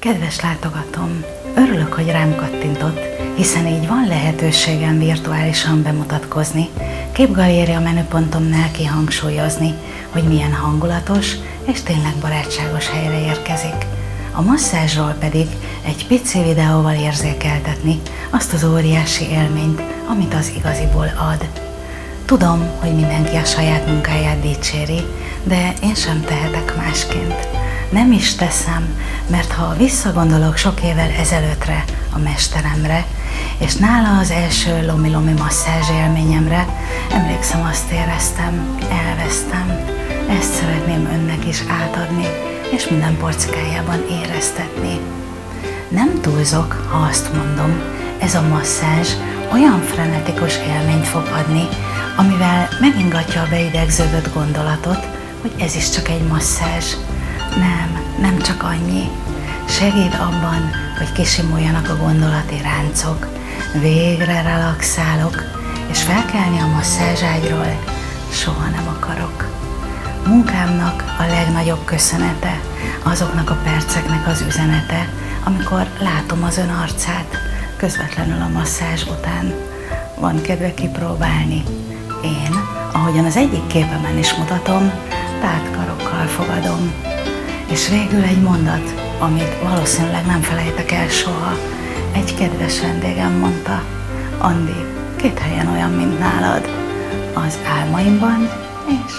Kedves látogatom, örülök, hogy rám kattintott, hiszen így van lehetőségem virtuálisan bemutatkozni, képgaléria menüpontomnál kihangsúlyozni, hogy milyen hangulatos és tényleg barátságos helyre érkezik. A masszázsról pedig egy pici videóval érzékeltetni azt az óriási élményt, amit az igaziból ad. Tudom, hogy mindenki a saját munkáját dicséri, de én sem tehetek másként. Nem is teszem, mert ha visszagondolok sok évvel ezelőttre a mesteremre, és nála az első lomi-lomi masszázs élményemre, emlékszem, azt éreztem, elvesztem, ezt szeretném önnek is átadni, és minden porcikájában éreztetni. Nem túlzok, ha azt mondom, ez a masszázs olyan frenetikus élményt fog adni, amivel megingatja a beidegződött gondolatot, hogy ez is csak egy masszázs. Nem csak annyi. Segít abban, hogy kisimuljanak a gondolati ráncok, végre relaxálok, és felkelni a masszázságyról soha nem akarok. Munkámnak a legnagyobb köszönete, azoknak a perceknek az üzenete, amikor látom az ön arcát, közvetlenül a masszázs után. Van kedve kipróbálni. Én, ahogyan az egyik képemen is mutatom, tárt karokkal fogadom. És végül egy mondat, amit valószínűleg nem felejtek el soha. Egy kedves vendégem mondta: Andi, 2 helyen olyan, mint nálad, az álmaimban és